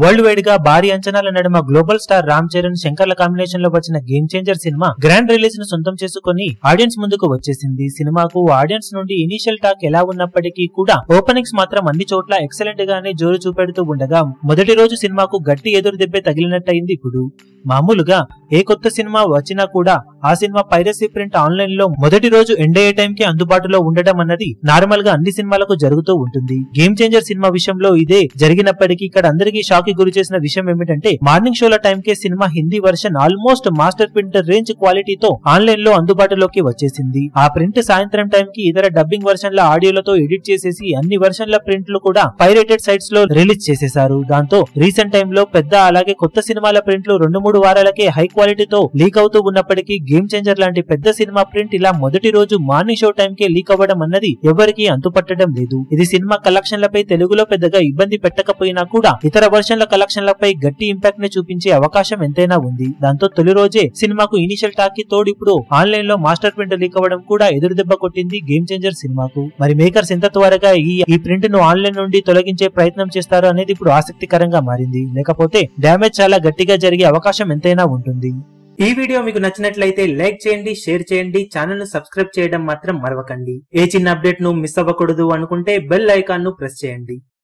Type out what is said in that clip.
World wide గా భారీ అంచనాల నడుమ గ్లోబల్ స్టార్ రామ్ చరణ్ శంకర్ల కాంబినేషన్ లో వచ్చిన గేమ్ చేంజర్ సినిమా గ్రాండ్ రిలీజ్ ను సొంతం చేసుకుని ఆడియన్స్ ముందుకు వచ్చేసింది. సినిమాకు ఆడియన్స్ నుండి ఇనీషియల్ టాక్ ఎలా ఉన్నప్పటికీ కూడా ఓపెనింగ్స్ మాత్రం అన్ని చోట్ల ఎక్సలెంట్ గానే జోరు చూపెడుతూ ఉండగా మొదటి రోజు సినిమాకు గట్టి ఎదురు దెబ్బే తగిలినట్టయింది. ఇప్పుడు మామూలుగా ఏ కొత్త సినిమా వచ్చినా కూడా ఆ సినిమా పైరసీ ప్రింట్ ఆన్లైన్ లో మొదటి రోజు ఎండ్ అయ్యే టైం కి అందుబాటులో ఉండడం అన్నది నార్మల్ గా అన్ని సినిమాలకు జరుగుతూ ఉంటుంది. గేమ్ చేంజర్ సినిమా విషయంలో ఇదే జరిగినప్పటికీ ఇక్కడ అందరికీ షాక్ కి గురి చేసిన విషయం ఏమిటంటే మార్నింగ్ షోల టైం కే సినిమా Hindi version almost master printer range క్వాలిటీతో ఆన్లైన్ లో అందుబాటులోకి వచ్చేసింది. ఆ ప్రింట్ సాయంత్రం టైం కి ఇతర డబ్బింగ్ వర్షన్ల ఆడియోలతో ఎడిట్ చేసేసి అన్ని వర్షన్ల ప్రింట్లు కూడా పైరేటెడ్ సైట్స్ లో రిలీజ్ చేసేశారు. దాంతో రీసెంట్ టైం లో పెద్ద అలాగే కొత్త సినిమాల ప్రింట్లు 2-3 వారాలకే హై క్వాలిటీతో లీక్ అవుతూ ఉన్నప్పటికీ గేమ్ చేంజర్ లాంటి పెద్ద సినిమా ప్రింట్ ఇలా మొదటి రోజు మార్నింగ్ షో టైం కే లీక్ అవ్వడం అన్నది ఎవరికీ అంతుపట్టడం లేదు. ఇది సినిమా కలెక్షన్లపై తెలుగులో పెద్దగా ఇబ్బంది పెట్టకపోయినా కూడా ఇతర వర్షన్ల కలెక్షన్లపై గట్టి ఇంపాక్ట్ ని చూపించే అవకాశం ఎంతైనా ఉంది. దాంతో తొలి రోజే సినిమాకు ఇనిషియల్ టాక్ కి తోడు ఇప్పుడు ఆన్లైన్ లో మాస్టర్ ప్రింట్ లీక్ అవ్వడం కూడా ఎదురు దెబ్బ కొట్టింది గేమ్ చేంజర్ సినిమాకు. మరి మేకర్స్ ఎంత త్వరగా ఈ ప్రింట్ ను ఆన్లైన్ నుండి తొలగించే ప్రయత్నం చేస్తారు అనేది ఇప్పుడు ఆసక్తికరంగా మారింది. లేకపోతే డ్యామేజ్ చాలా గట్టిగా జరిగే అవకాశం ఎంతైనా ఉంటుంది. ఈ వీడియో మీకు నచ్చినట్లయితే లైక్ చేయండి, షేర్ చేయండి, ఛానల్ ను సబ్స్క్రైబ్ చేయడం మాత్రం మరవకండి. ఏ చిన్న అప్డేట్ ను మిస్ అవ్వకూడదు అనుకుంటే బెల్ ఐకాన్ ను ప్రెస్ చేయండి.